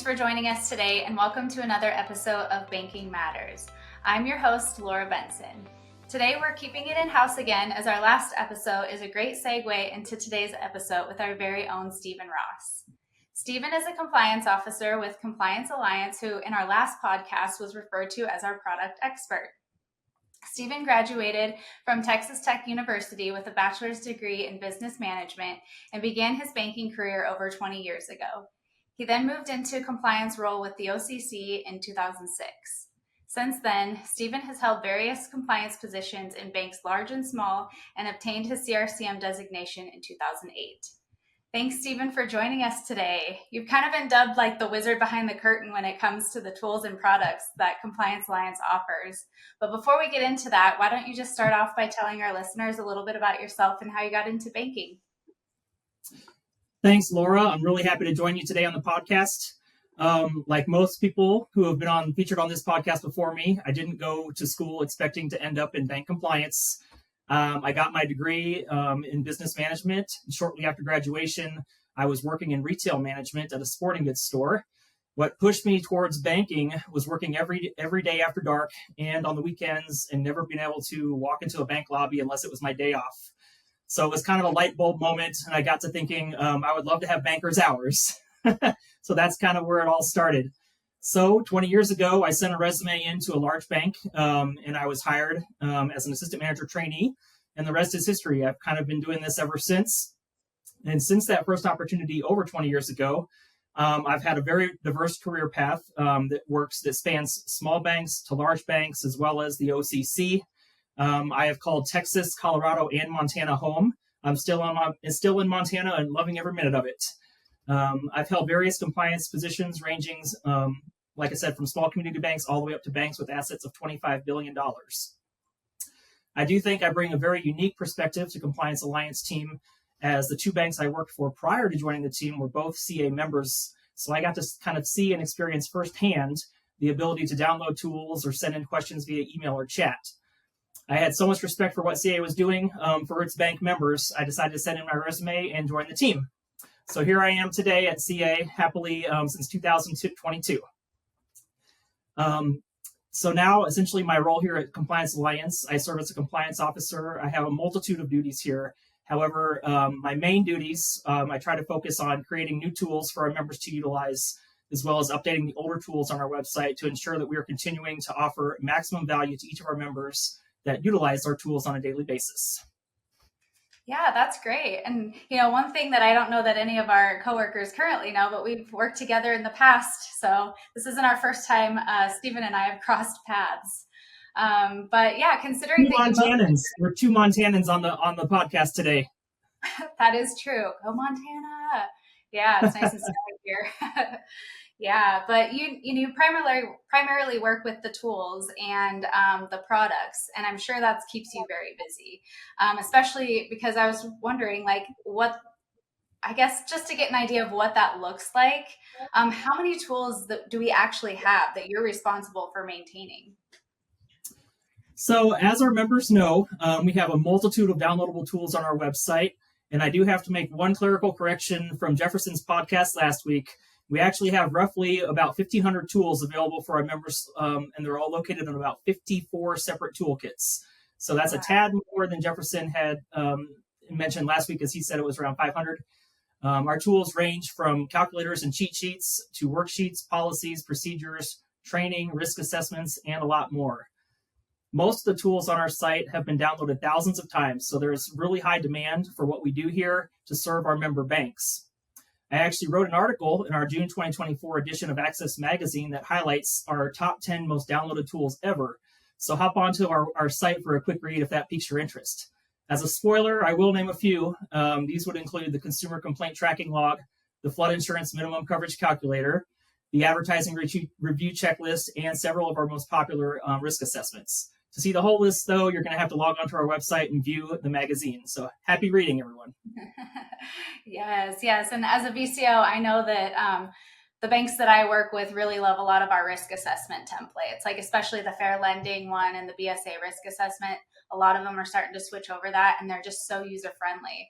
Thanks for joining us today and welcome to another episode of Banking Matters. I'm your host, Laura Benson. Today we're keeping it in-house again as our last episode is a great segue into today's episode with our very own Stephen Ross. Stephen is a compliance officer with Compliance Alliance who in our last podcast was referred to as our product expert. Stephen graduated from Texas Tech University with a bachelor's degree in business management and began his banking career over 20 years ago. He then moved into a compliance role with the OCC in 2006. Since then, Stephen has held various compliance positions in banks large and small and obtained his CRCM designation in 2008. Thanks, Stephen, for joining us today. You've kind of been dubbed like the wizard behind the curtain when it comes to the tools and products that Compliance Alliance offers. But before we get into that, why don't you just start off by telling our listeners a little bit about yourself and how you got into banking? Thanks, Laura. I'm really happy to join you today on the podcast. Like most people who have been featured on this podcast before me, I didn't go to school expecting to end up in bank compliance. I got my degree in business management. Shortly after graduation, I was working in retail management at a sporting goods store. What pushed me towards banking was working every day after dark and on the weekends and never being able to walk into a bank lobby unless it was my day off. So it was kind of a light bulb moment, and I got to thinking I would love to have banker's hours. So that's kind of where it all started. So 20 years ago, I sent a resume into a large bank, and I was hired as an assistant manager trainee, and the rest is history. I've kind of been doing this ever since. And since that first opportunity over 20 years ago, I've had a very diverse career path that spans small banks to large banks, as well as the OCC. I have called Texas, Colorado, and Montana home. I'm still in Montana and loving every minute of it. I've held various compliance positions ranging, like I said, from small community banks all the way up to banks with assets of $25 billion. I do think I bring a very unique perspective to Compliance Alliance team, as the two banks I worked for prior to joining the team were both CA members. So I got to kind of see and experience firsthand the ability to download tools or send in questions via email or chat. I had so much respect for what CA was doing for its bank members, I decided to send in my resume and join the team. So here I am today at CA, happily since 2022. So now, essentially, my role here at Compliance Alliance, I serve as a compliance officer. I have a multitude of duties here. However, my main duties, I try to focus on creating new tools for our members to utilize, as well as updating the older tools on our website to ensure that we are continuing to offer maximum value to each of our members that utilize our tools on a daily basis. Yeah, that's great. And, one thing that I don't know that any of our coworkers currently know, but we've worked together in the past. So this isn't our first time Stephen and I have crossed paths. But yeah, considering We're two Montanans on the podcast today. That is true. Go Montana. Yeah, it's nice and sunny here. Yeah, but you primarily work with the tools and the products, and I'm sure that keeps you very busy, especially because I was wondering, I guess just to get an idea of what that looks like, how many tools do we actually have that you're responsible for maintaining? So as our members know, we have a multitude of downloadable tools on our website, and I do have to make one clerical correction from Jefferson's podcast last week. We actually have roughly about 1,500 tools available for our members, and they're all located in about 54 separate toolkits. So that's a tad more than Jefferson had mentioned last week, as he said it was around 500. Our tools range from calculators and cheat sheets to worksheets, policies, procedures, training, risk assessments, and a lot more. Most of the tools on our site have been downloaded thousands of times, so there's really high demand for what we do here to serve our member banks. I actually wrote an article in our June 2024 edition of Access Magazine that highlights our top 10 most downloaded tools ever. So hop onto our site for a quick read if that piques your interest. As a spoiler, I will name a few. These would include the Consumer Complaint Tracking Log, the Flood Insurance Minimum Coverage Calculator, the Advertising Review Checklist, and several of our most popular risk assessments. To see the whole list, though, you're going to have to log onto our website and view the magazine. So happy reading, everyone. Yes. And as a VCO, I know that the banks that I work with really love a lot of our risk assessment templates, like especially the Fair Lending one and the BSA risk assessment. A lot of them are starting to switch over that, and they're just so user-friendly.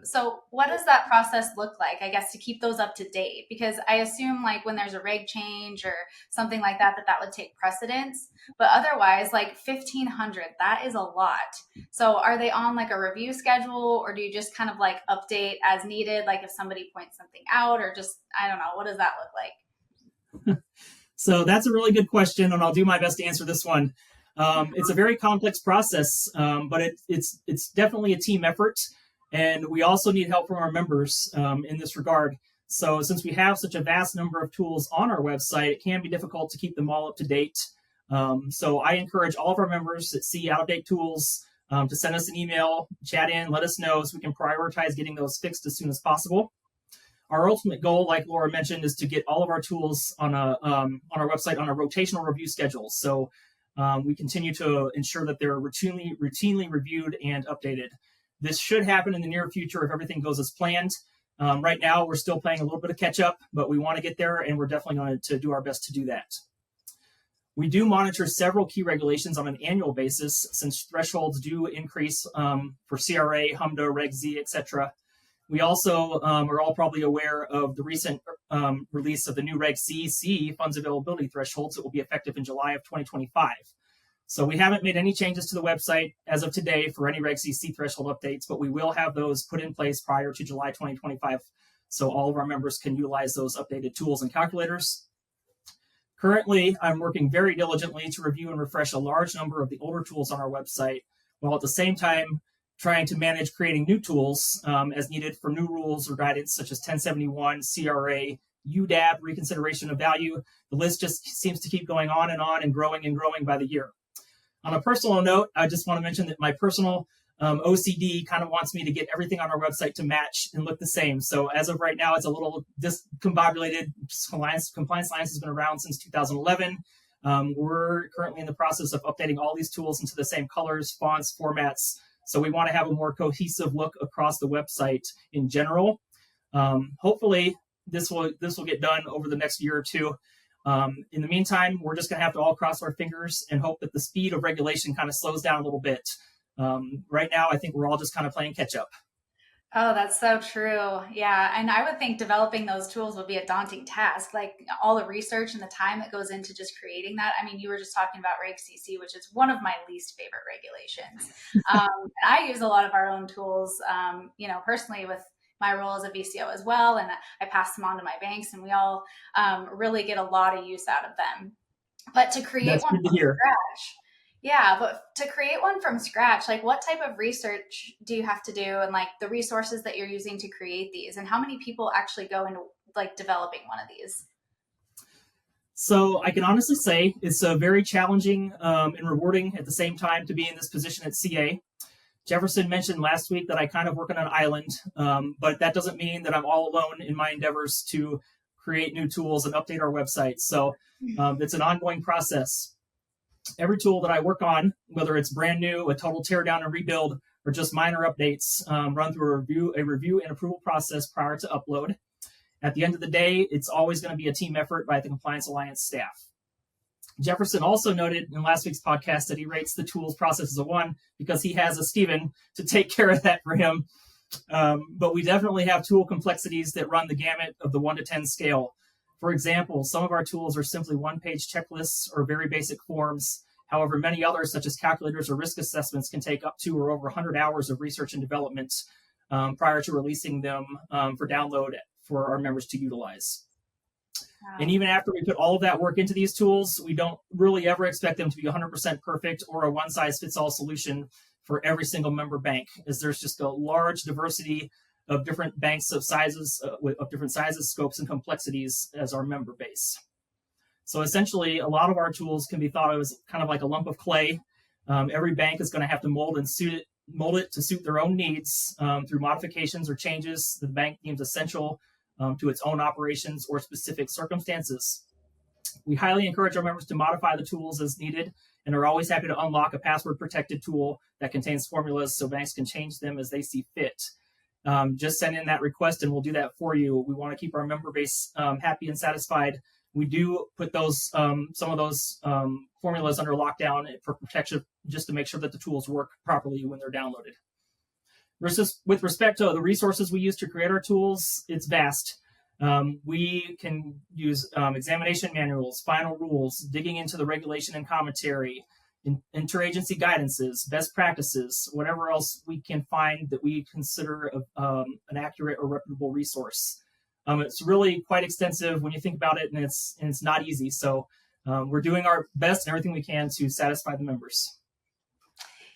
So what does that process look like, I guess, to keep those up to date? Because I assume like when there's a reg change or something like that, that would take precedence. But otherwise, like 1,500, that is a lot. So are they on like a review schedule, or do you just kind of like update as needed? Like if somebody points something out, or just, I don't know, what does that look like? So that's a really good question, and I'll do my best to answer this one. It's a very complex process, but it's definitely a team effort, and we also need help from our members in this regard. So since we have such a vast number of tools on our website, it can be difficult to keep them all up to date. So I encourage all of our members that see out-of-date tools to send us an email, chat in, let us know so we can prioritize getting those fixed as soon as possible. Our ultimate goal, like Laura mentioned, is to get all of our tools on our website on a rotational review schedule. So we continue to ensure that they're routinely reviewed and updated. This should happen in the near future if everything goes as planned. Right now, we're still playing a little bit of catch up, but we want to get there, and we're definitely going to do our best to do that. We do monitor several key regulations on an annual basis, since thresholds do increase for CRA, HMDA, Reg Z, etc. We also are all probably aware of the recent release of the new Reg C funds availability thresholds that will be effective in July of 2025. So we haven't made any changes to the website as of today for any Reg C threshold updates, but we will have those put in place prior to July 2025, so all of our members can utilize those updated tools and calculators. Currently, I'm working very diligently to review and refresh a large number of the older tools on our website, while at the same time trying to manage creating new tools as needed for new rules or guidance such as 1071, CRA, UDAB, reconsideration of value. The list just seems to keep going on and growing by the year. On a personal note, I just want to mention that my personal OCD kind of wants me to get everything on our website to match and look the same. So as of right now, it's a little discombobulated. Compliance Alliance has been around since 2011. We're currently in the process of updating all these tools into the same colors, fonts, formats. So we want to have a more cohesive look across the website in general. Hopefully, this will get done over the next year or two. In the meantime, we're just going to have to all cross our fingers and hope that the speed of regulation kind of slows down a little bit. Right now, I think we're all just kind of playing catch up. Oh, that's so true. Yeah. And I would think developing those tools would be a daunting task. Like all the research and the time that goes into just creating that. I mean, you were just talking about Reg CC, which is one of my least favorite regulations. And I use a lot of our own tools, personally with my role as a VCO as well. And I pass them on to my banks, and we all really get a lot of use out of them. But to create one from scratch, yeah, but to create one from scratch, like what type of research do you have to do, and like the resources that you're using to create these, and how many people actually go into like developing one of these? So I can honestly say it's very challenging and rewarding at the same time to be in this position at CA. Jefferson mentioned last week that I kind of work on an island, but that doesn't mean that I'm all alone in my endeavors to create new tools and update our website. So it's an ongoing process. Every tool that I work on, whether it's brand new, a total teardown and rebuild, or just minor updates, run through a review and approval process prior to upload. At the end of the day, it's always going to be a team effort by the Compliance Alliance staff. Jefferson also noted in last week's podcast that he rates the tools process as a 1 because he has a Steven to take care of that for him. But we definitely have tool complexities that run the gamut of the 1 to 10 scale. For example, some of our tools are simply one-page checklists or very basic forms. However, many others, such as calculators or risk assessments, can take up to or over 100 hours of research and development prior to releasing them for download for our members to utilize. Wow. And even after we put all of that work into these tools, we don't really ever expect them to be 100% perfect or a one-size-fits-all solution for every single member bank, as there's just a large diversity of different banks of sizes, of different sizes, scopes, and complexities as our member base. So essentially, a lot of our tools can be thought of as kind of like a lump of clay. Every bank is going to have to mold it to suit their own needs through modifications or changes that the bank deems essential to its own operations or specific circumstances. We highly encourage our members to modify the tools as needed and are always happy to unlock a password-protected tool that contains formulas so banks can change them as they see fit. Just send in that request and we'll do that for you. We want to keep our member base happy and satisfied. We do put those some of those formulas under lockdown for protection, just to make sure that the tools work properly when they're downloaded. With respect to the resources we use to create our tools, it's vast. We can use examination manuals, final rules, digging into the regulation and commentary, interagency guidances, best practices, whatever else we can find that we consider an accurate or reputable resource. It's really quite extensive when you think about it, and it's not easy. So we're doing our best and everything we can to satisfy the members.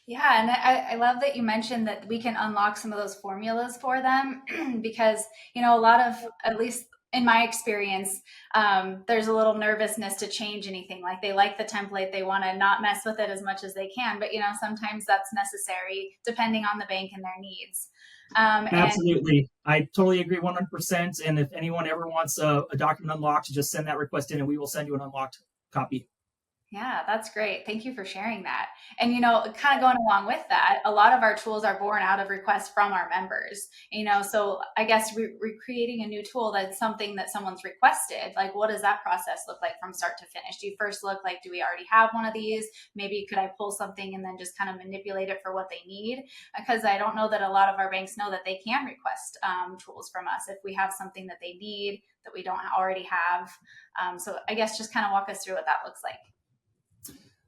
Yeah, and I love that you mentioned that we can unlock some of those formulas for them because, a lot of, at least in my experience, there's a little nervousness to change anything. Like they like the template, they want to not mess with it as much as they can, but sometimes that's necessary depending on the bank and their needs. Absolutely. I totally agree 100%. And if anyone ever wants a document unlocked, just send that request in and we will send you an unlocked copy. Yeah, that's great. Thank you for sharing that. And, kind of going along with that, a lot of our tools are born out of requests from our members, so I guess recreating a new tool that's something that someone's requested, like what does that process look like from start to finish? Do you first look like, do we already have one of these? Maybe could I pull something and then just kind of manipulate it for what they need? Because I don't know that a lot of our banks know that they can request tools from us if we have something that they need that we don't already have. So I guess just kind of walk us through what that looks like.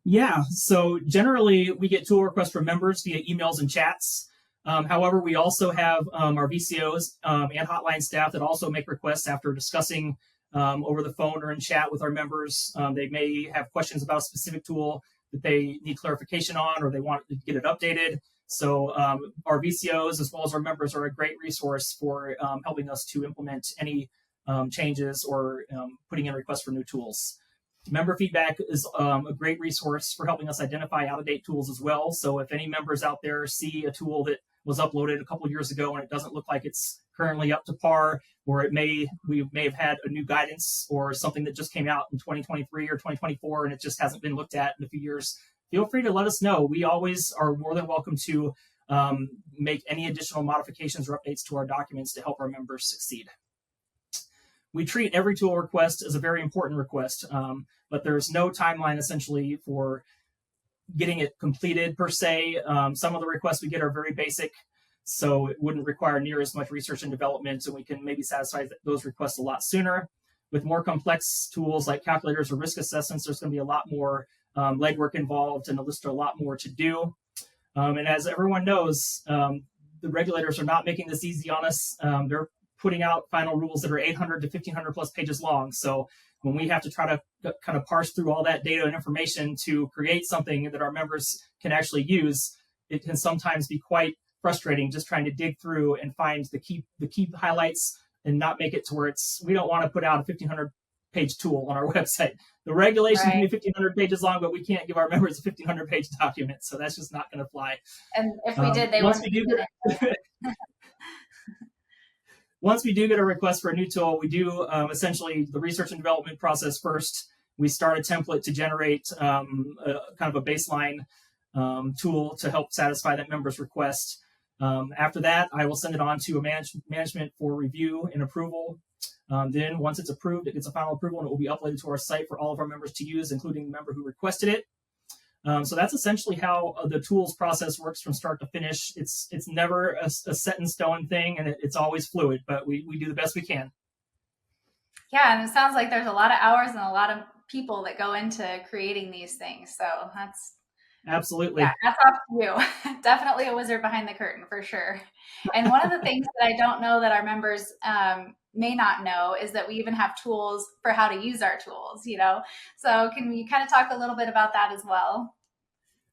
Yeah, so generally we get tool requests from members via emails and chats. However, we also have our VCOs and hotline staff that also make requests after discussing over the phone or in chat with our members. They may have questions about a specific tool that they need clarification on or they want to get it updated. So our VCOs as well as our members are a great resource for helping us to implement any changes or putting in requests for new tools. Member feedback is a great resource for helping us identify out-of-date tools as well. So if any members out there see a tool that was uploaded a couple years ago and it doesn't look like it's currently up to par, or we may have had a new guidance or something that just came out in 2023 or 2024 and it just hasn't been looked at in a few years, feel free to let us know. We always are more than welcome to make any additional modifications or updates to our documents to help our members succeed. We treat every tool request as a very important request, but there's no timeline essentially for getting it completed per se. Some of the requests we get are very basic, so it wouldn't require near as much research and development, and we can maybe satisfy those requests a lot sooner. With more complex tools like calculators or risk assessments, there's going to be a lot more legwork involved and a lot more to do. And as everyone knows, the regulators are not making this easy on us. They're putting out final rules that are 800 to 1,500 plus pages long. So when we have to try to kind of parse through all that data and information to create something that our members can actually use, it can sometimes be quite frustrating just trying to dig through and find the key highlights and not make it to where we don't want to put out a 1,500 page tool on our website. The regulations can be 1,500 pages long, but we can't give our members a 1,500 page document. So that's just not going to fly. And if we did, they wouldn't do it. Once we do get a request for a new tool, we do essentially the research and development process first. We start a template to generate kind of a baseline tool to help satisfy that member's request. After that, I will send it on to a management for review and approval. Then once it's approved, it gets a final approval and it will be uploaded to our site for all of our members to use, including the member who requested it. So that's essentially how the tools process works from start to finish. It's never a set in stone thing, and it's always fluid, but we do the best we can. Yeah, and it sounds like there's a lot of hours and a lot of people that go into creating these things. So that's absolutely. Yeah, that's off to you. Definitely a wizard behind the curtain for sure. And one of the things that I don't know that our members may not know is that we even have tools for how to use our tools, So can we kind of talk a little bit about that as well?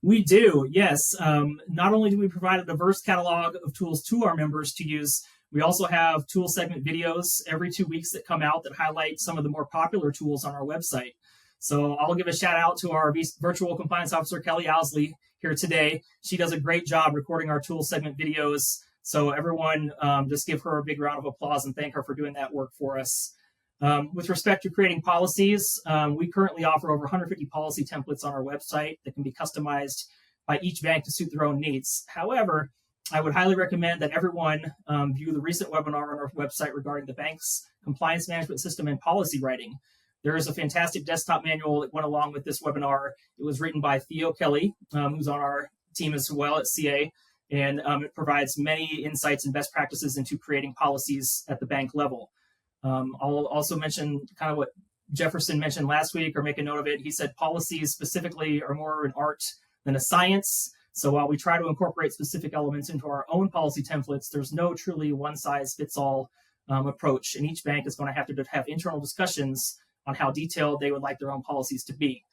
We do, yes. Not only do we provide a diverse catalog of tools to our members to use, we also have tool segment videos every 2 weeks that come out that highlight some of the more popular tools on our website. So I'll give a shout out to our virtual compliance officer, Kelly Owsley, here today. She does a great job recording our tool segment videos. So everyone just give her a big round of applause and thank her for doing that work for us. With respect to creating policies, we currently offer over 150 policy templates on our website that can be customized by each bank to suit their own needs. However, I would highly recommend that everyone view the recent webinar on our website regarding the bank's compliance management system and policy writing. There is a fantastic desktop manual that went along with this webinar. It was written by Theo Kelly, who's on our team as well at CA. and it provides many insights and best practices into creating policies at the bank level. I'll also mention kind of what Jefferson mentioned last week, or make a note of it. He said policies specifically are more an art than a science. So while we try to incorporate specific elements into our own policy templates, there's no truly one-size-fits-all approach, and each bank is going to have internal discussions on how detailed they would like their own policies to be.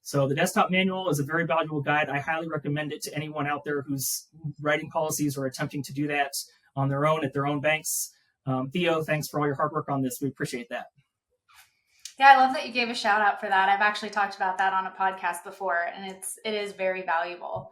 So the desktop manual is a very valuable guide. I highly recommend it to anyone out there who's writing policies or attempting to do that on their own at their own banks. Theo, thanks for all your hard work on this. We appreciate that. Yeah, I love that you gave a shout out for that. I've actually talked about that on a podcast before, and it is very valuable.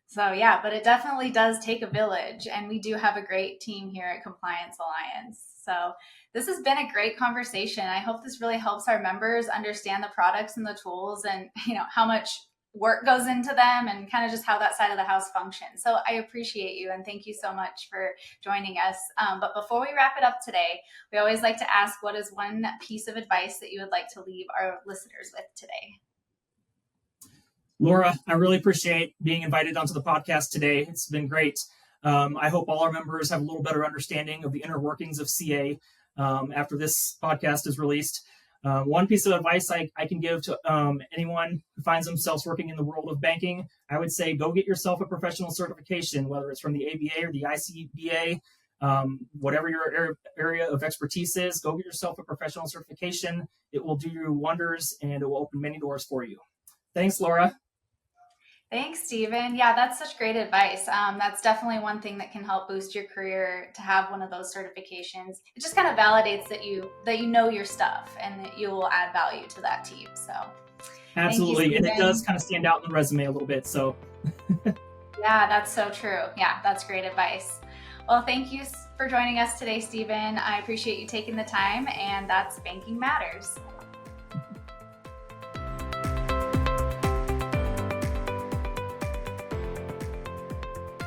So yeah, but it definitely does take a village, and we do have a great team here at Compliance Alliance. So this has been a great conversation. I hope this really helps our members understand the products and the tools, and how much work goes into them, and kind of just how that side of the house functions. So I appreciate you, and thank you so much for joining us. But before we wrap it up today, we always like to ask, what is one piece of advice that you would like to leave our listeners with today? Laura, I really appreciate being invited onto the podcast today. It's been great. I hope all our members have a little better understanding of the inner workings of CA after this podcast is released. One piece of advice I can give to anyone who finds themselves working in the world of banking, I would say go get yourself a professional certification, whether it's from the ABA or the ICBA, whatever your area of expertise is, go get yourself a professional certification. It will do you wonders, and it will open many doors for you. Thanks, Laura. Thanks, Stephen. Yeah, that's such great advice. That's definitely one thing that can help boost your career, to have one of those certifications. It just kind of validates that you know your stuff, and that you will add value to that team. So absolutely, and it does kind of stand out in the resume a little bit. So yeah, that's so true. Yeah, that's great advice. Well, thank you for joining us today, Stephen. I appreciate you taking the time, and that's Banking Matters.